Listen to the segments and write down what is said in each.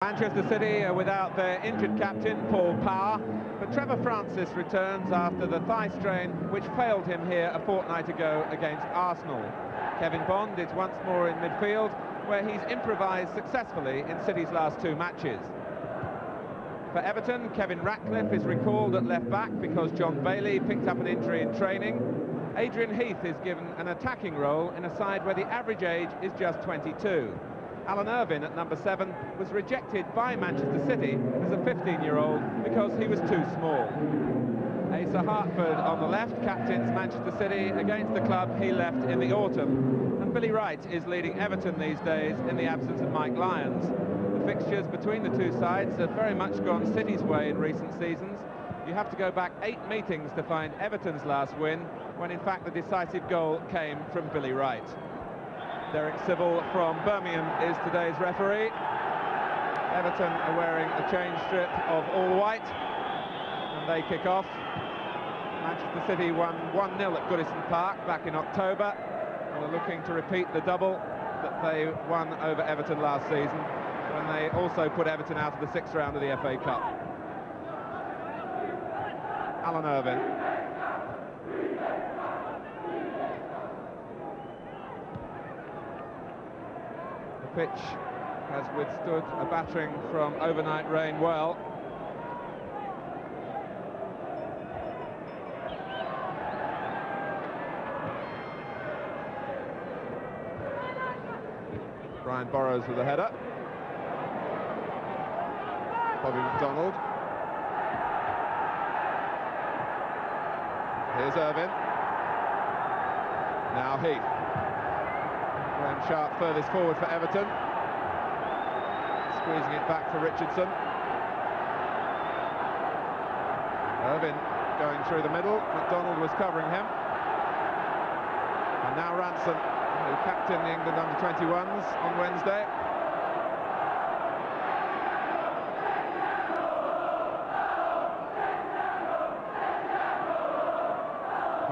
Manchester City are without their injured captain, Paul Power, but Trevor Francis returns after the thigh strain which failed him here a fortnight ago against Arsenal. Kevin Bond is once more in midfield, where he's improvised successfully in City's last two matches. For Everton, Kevin Ratcliffe is recalled at left-back because John Bailey picked up an injury in training. Adrian Heath is given an attacking role in a side where the average age is just 22. Alan Irvine at number 7 was rejected by Manchester City as a 15-year-old because he was too small. Asa Hartford on the left captains Manchester City against the club he left in the autumn. And Billy Wright is leading Everton these days in the absence of Mike Lyons. The fixtures between the two sides have very much gone City's way in recent seasons. You have to go back 8 meetings to find Everton's last win, when in fact the decisive goal came from Billy Wright. Derek Civil from Birmingham is today's referee. Everton are wearing a change strip of all white, and they kick off. Manchester City won 1-0 at Goodison Park back in October, and are looking to repeat the double that they won over Everton last season, when they also put Everton out of the 6th round of the FA Cup. Alan Irvine. The pitch has withstood a battering from overnight rain well. Brian Burrows with a header. Bobby McDonald. Here's Irvine. Now Heath. Graham Sharp furthest forward for Everton. Squeezing it back for Richardson. Irvine going through the middle. McDonald was covering him. And now Ranson, who captained the England under-21s on Wednesday.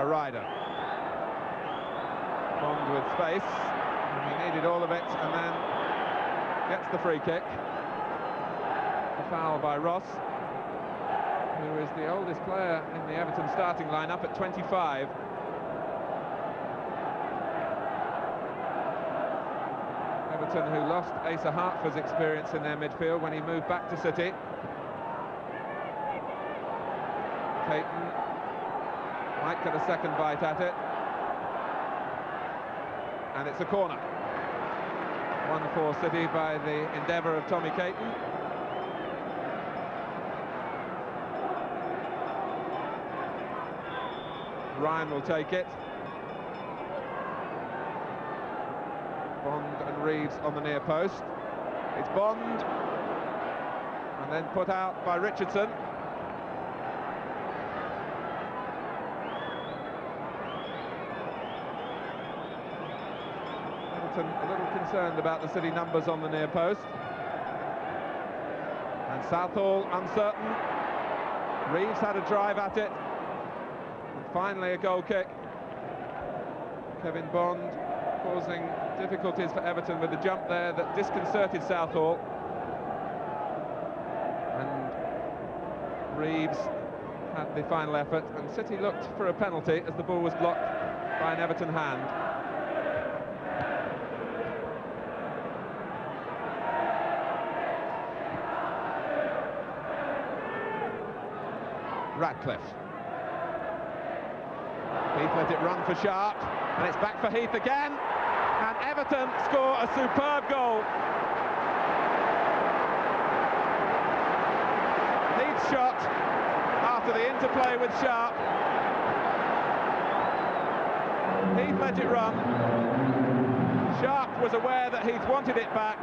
Ryder. Bond with space, and he needed all of it, and then gets the free kick. A foul by Ross, who is the oldest player in the Everton starting lineup at 25. Everton, who lost Asa Hartford's experience in their midfield when he moved back to City. Caton might get a second bite at it, and it's a corner. 1-4 City by the endeavour of Tommy Caton. Ryan will take it. Bond and Reeves on the near post. It's Bond, and then put out by Richardson. A little concerned about the City numbers on the near post. And Southall uncertain. Reeves had a drive at it. And finally a goal kick. Kevin Bond causing difficulties for Everton with the jump there that disconcerted Southall. And Reeves had the final effort, and City looked for a penalty as the ball was blocked by an Everton hand. Ratcliffe. Heath let it run for Sharp, and it's back for Heath again, and Everton score a superb goal. Heath's shot after the interplay with Sharp. Heath let it run. Sharp was aware that Heath wanted it back,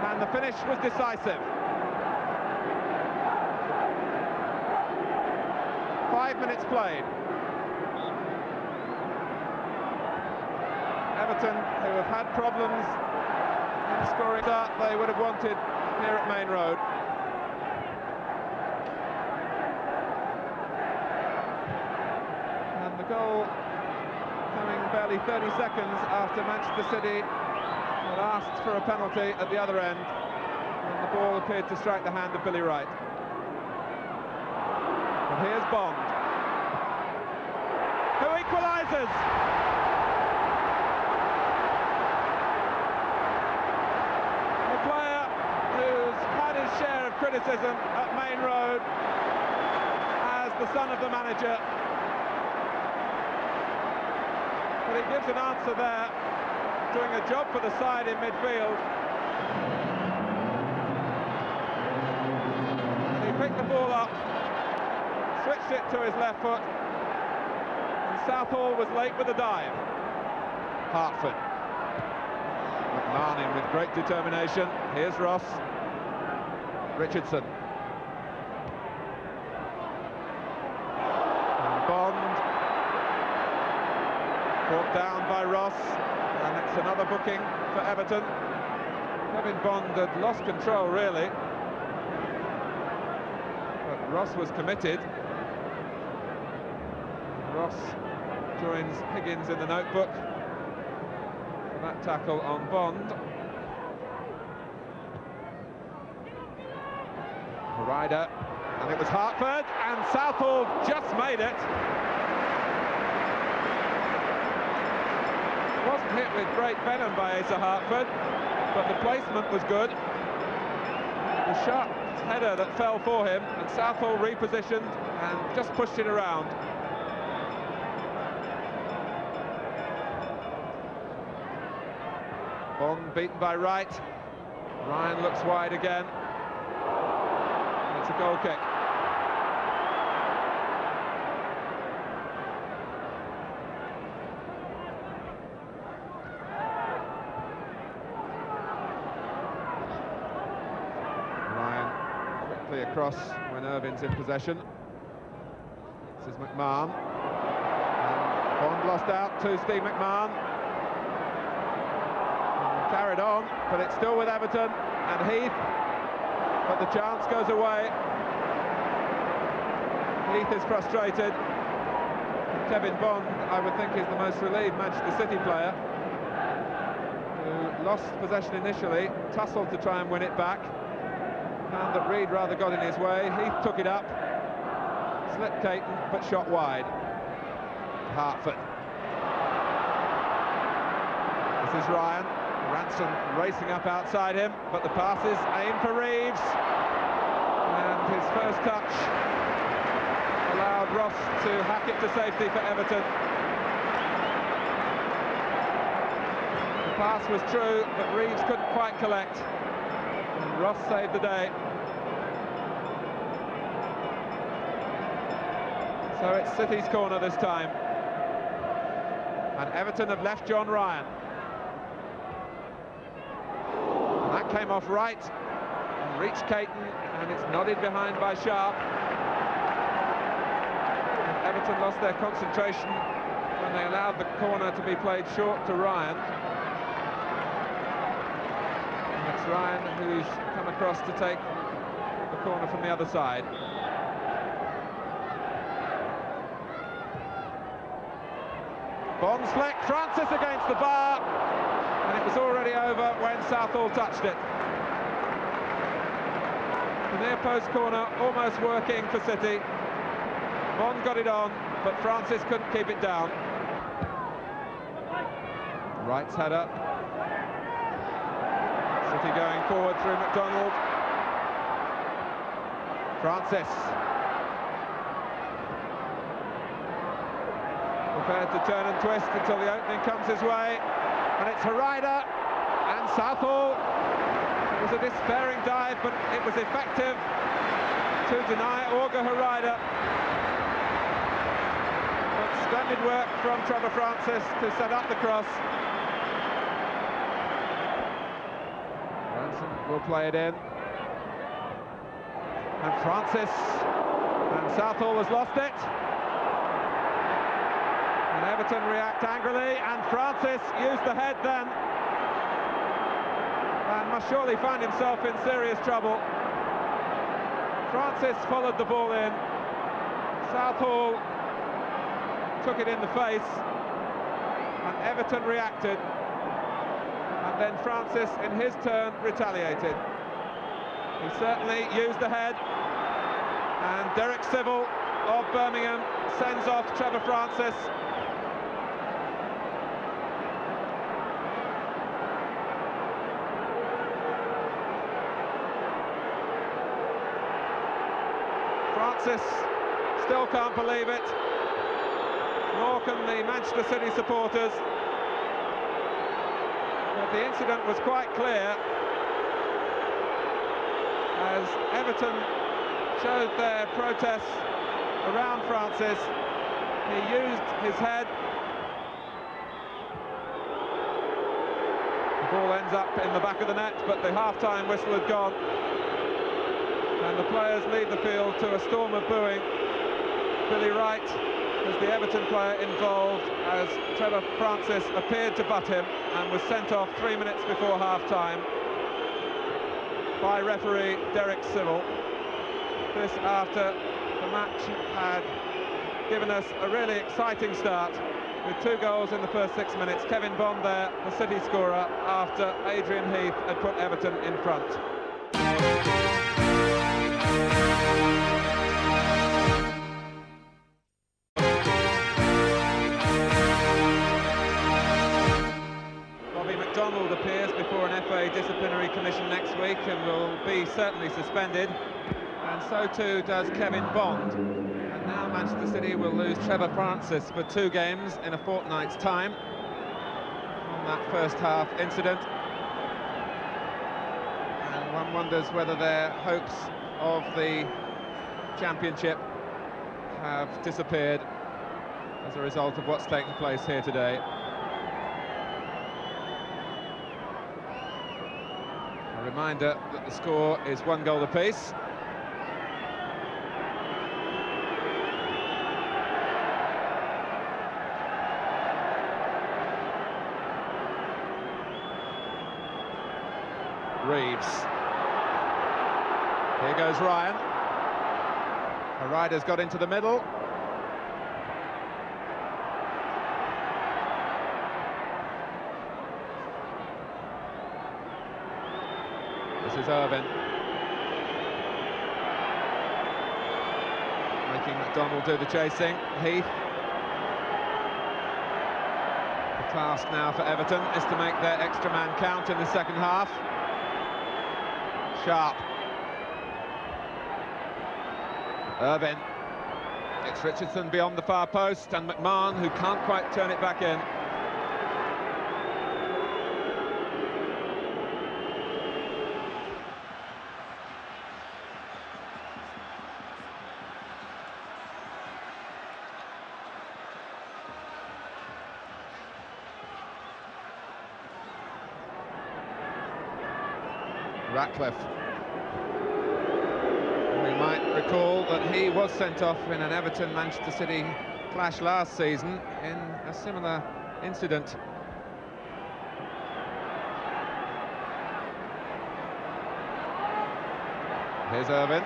and the finish was decisive. 5 minutes played. Everton, who have had problems in scoring that they would have wanted here at Main Road. And the goal coming barely 30 seconds after Manchester City had asked for a penalty at the other end. and the ball appeared to strike the hand of Billy Wright. And here's Bond, who equalises. A player who's had his share of criticism at Main Road as the son of the manager. But he gives an answer there, doing a job for the side in midfield. And he picked the ball up, switched it to his left foot, and Southall was late with a dive. Hartford. McMahon in with great determination. Here's Ross. Richardson. And Bond. Brought down by Ross, and it's another booking for Everton. Kevin Bond had lost control, really. But Ross was committed. Ross joins Higgins in the notebook for that tackle on Bond. Ryder, and it was Hartford, and Southall just made it. Wasn't hit with great venom by Asa Hartford, but the placement was good. The sharp header that fell for him, and Southall repositioned and just pushed it around. Bond beaten by Wright. Ryan looks wide again. It's a goal kick. Ryan quickly across when Irvin's in possession. This is McMahon. And Bond lost out to Steve McMahon. Carried on, but it's still with Everton, and Heath, but the chance goes away. Heath is frustrated. Kevin Bond, I would think, is the most relieved Manchester City player, who lost possession initially, tussled to try and win it back, found that Reed rather got in his way. Heath took it up, slipped Caton, but shot wide. Hartford. This is Ryan. Ransom racing up outside him, but the pass is aimed for Reeves, and his first touch allowed Ross to hack it to safety for Everton. The pass was true, but Reeves couldn't quite collect, and Ross saved the day. So it's City's corner this time, and Everton have left John Ryan. Came off right and reached Caton, and it's nodded behind by Sharp. And Everton lost their concentration when they allowed the corner to be played short to Ryan. And it's Ryan who's come across to take the corner from the other side. Bond's flick, Francis against the bar, and it was already over when Southall touched it. The near post corner almost working for City. Bond got it on, but Francis couldn't keep it down. Wright's header. City going forward through McDonald. Francis. Prepared to turn and twist until the opening comes his way, and it's Ryder and Southall. It was a despairing dive, but it was effective to deny Auger Ryder. But splendid work from Trevor Francis to set up the cross. Ransom will play it in, and Francis, and Southall has lost it. And Everton react angrily, and Francis used the head then, and must surely find himself in serious trouble. Francis followed the ball in, Southall took it in the face, and Everton reacted, and then Francis in his turn retaliated. He certainly used the head, and Derek Civil of Birmingham sends off Trevor Francis. Francis still can't believe it, nor can the Manchester City supporters. But the incident was quite clear as Everton showed their protests around Francis. He used his head. The ball ends up in the back of the net, but the half-time whistle had gone. And the players leave the field to a storm of booing. Billy Wright was the Everton player involved as Trevor Francis appeared to butt him and was sent off 3 minutes before half-time by referee Derek Civil. This after the match had given us a really exciting start with 2 goals in the first 6 minutes. Kevin Bond there, the City scorer, after Adrian Heath had put Everton in front. Donald appears before an FA disciplinary commission next week and will be certainly suspended, and so too does Kevin Bond. And now Manchester City will lose Trevor Francis for 2 games in a fortnight's time from that first half incident, and one wonders whether their hopes of the championship have disappeared as a result of what's taken place here today. A reminder that the score is 1 goal apiece. Reeves. Here goes Ryan. Ryder's got into the middle. This is Irvin. Making McDonald do the chasing. Heath. The task now for Everton is to make their extra man count in the second half. Sharp. Irvin. It's Richardson beyond the far post, and McMahon, who can't quite turn it back in. Ratcliffe. We might recall that he was sent off in an Everton-Manchester City clash last season in a similar incident. Here's Irvin.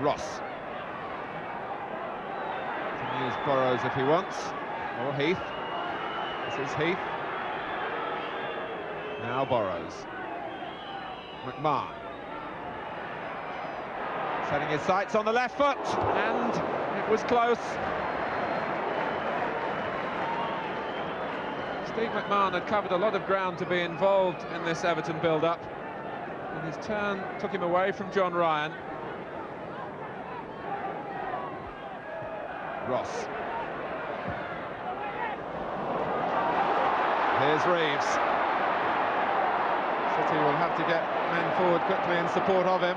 Ross. He can use Burrows if he wants, or Heath. This is Heath. Now Burrows. McMahon. Setting his sights on the left foot, and it was close. Steve McMahon had covered a lot of ground to be involved in this Everton build-up, and his turn took him away from John Ryan. Ross. Here's Reeves. City will have to get men forward quickly in support of him.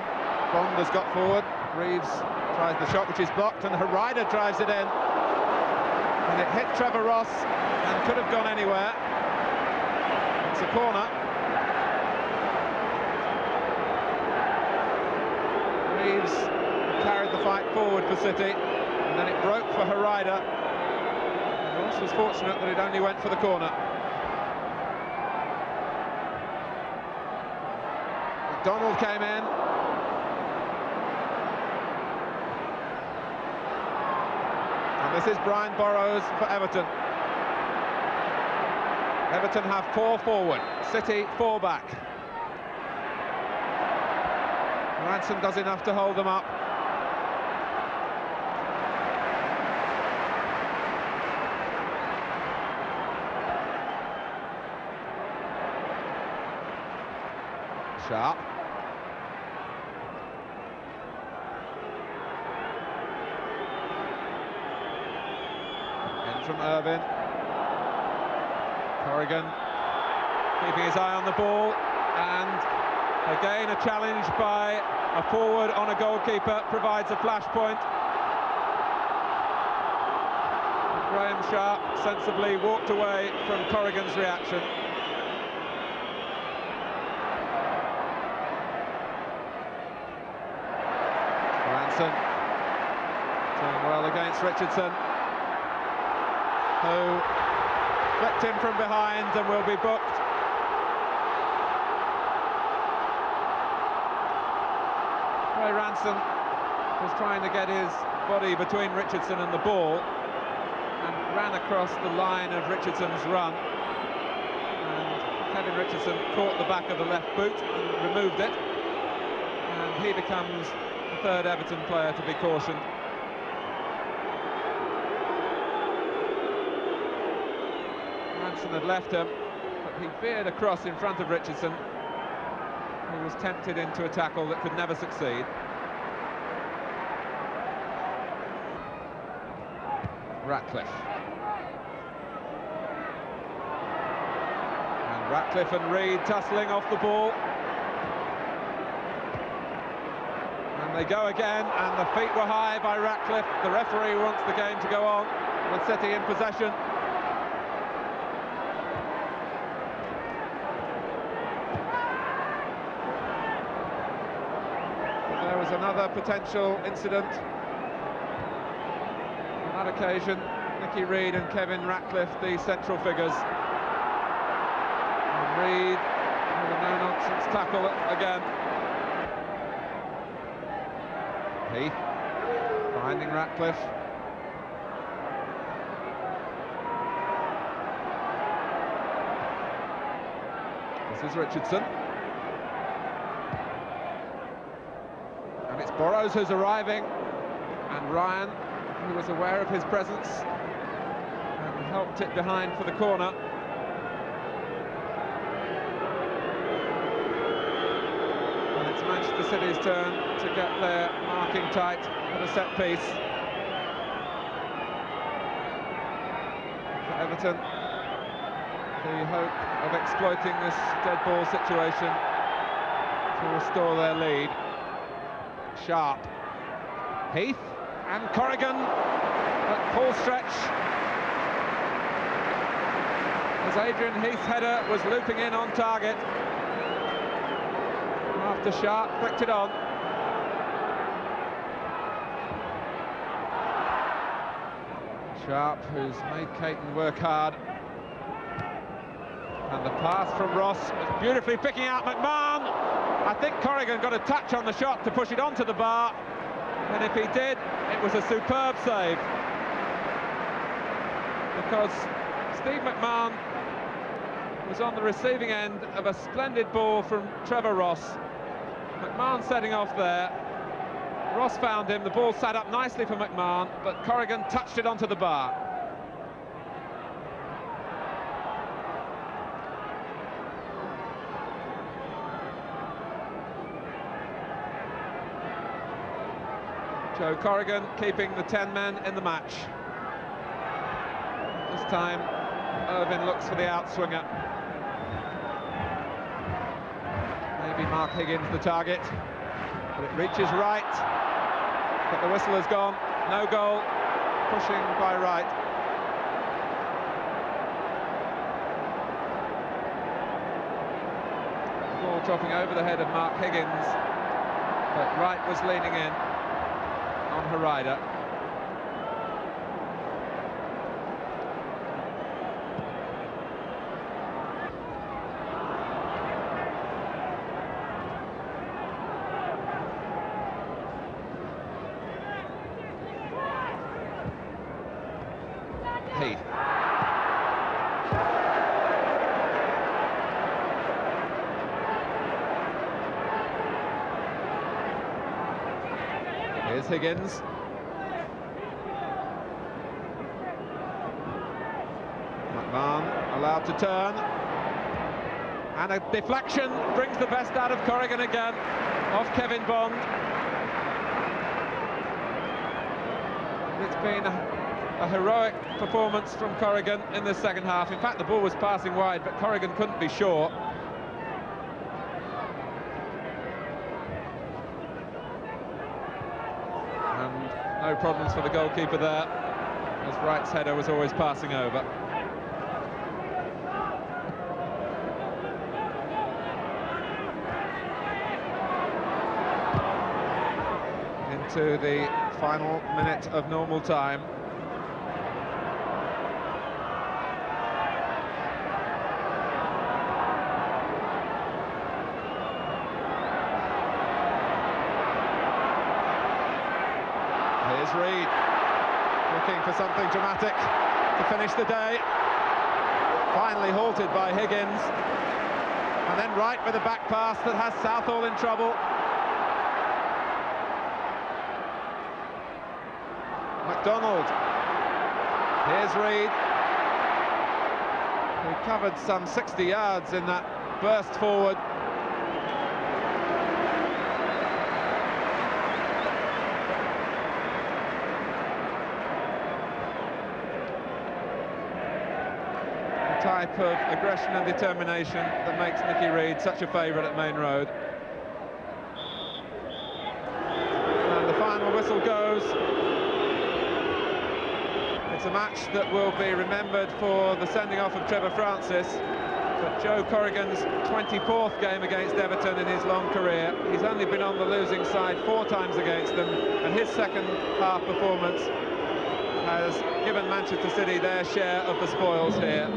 Bond has got forward. Reeves tries the shot, which is blocked, and Ryder drives it in. And it hit Trevor Ross and could have gone anywhere. It's a corner. Reeves carried the fight forward for City, and then it broke for Ryder. Ross was fortunate that it only went for the corner. McDonald came in. And this is Brian Burrows for Everton. Everton have 4 forward, City 4 back. Ransom does enough to hold them up. Sharp. In from Irvine. Corrigan keeping his eye on the ball, and again a challenge by a forward on a goalkeeper provides a flashpoint. Graham Sharp sensibly walked away from Corrigan's reaction. Ransom doing well against Richardson, who flicked in from behind and will be booked. Ray Ransom was trying to get his body between Richardson and the ball and ran across the line of Richardson's run, and Kevin Richardson caught the back of the left boot and removed it, and he becomes the third Everton player to be cautioned. Ransom had left him, but he veered across in front of Richardson, who was tempted into a tackle that could never succeed. Ratcliffe. And Ratcliffe and Reid tussling off the ball. And they go again, and the feet were high by Ratcliffe. The referee wants the game to go on, with City in possession. There was another potential incident. On that occasion, Nicky Reid and Kevin Ratcliffe, the central figures. And Reid with a no-nonsense tackle again. Heath finding Ratcliffe. This is Richardson. And it's Burrows who's arriving, and Ryan, who was aware of his presence and helped it behind for the corner. And it's Manchester City's turn to get their marking tight at a set piece. For Everton, the hope of exploiting this dead ball situation to restore their lead. Sharp. Heath and Corrigan at full stretch, as Adrian Heath's header was looping in on target after Sharp flicked it on. Sharp, who's made Caton work hard, and the pass from Ross was beautifully picking out McMahon. I think Corrigan got a touch on the shot to push it onto the bar, and if he did, it was a superb save, because Steve McMahon was on the receiving end of a splendid ball from Trevor Ross. McMahon setting off there, Ross found him, the ball sat up nicely for McMahon, but Corrigan touched it onto the bar. Joe Corrigan keeping the 10 men in the match. This time, Irvine looks for the outswinger. Maybe Mark Higgins the target, but it reaches right. But the whistle has gone. No goal. Pushing by Wright. Ball dropping over the head of Mark Higgins, but Wright was leaning in on her rider. Heath. Here's Higgins. McMahon allowed to turn. And a deflection brings the best out of Corrigan again, off Kevin Bond. It's been a heroic performance from Corrigan in the second half. In fact, the ball was passing wide, but Corrigan couldn't be sure. And no problems for the goalkeeper there, as Wright's header was always passing over. Into the final minute of normal time. Here's Reed, looking for something dramatic to finish the day. Finally halted by Higgins. And then Wright with a back pass that has Southall in trouble. McDonald. Here's Reed, who covered some 60 yards in that burst forward. The type of aggression and determination that makes Nicky Reed such a favourite at Main Road. And the final whistle goes. It's a match that will be remembered for the sending off of Trevor Francis, but Joe Corrigan's 24th game against Everton in his long career. He's only been on the losing side 4 times against them, and his second half performance has given Manchester City their share of the spoils here.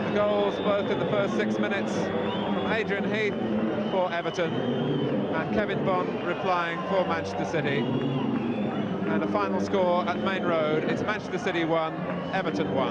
The goals both in the first 6 minutes from Adrian Heath for Everton and Kevin Bond replying for Manchester City. And a final score at Main Road, it's Manchester City 1, Everton 1.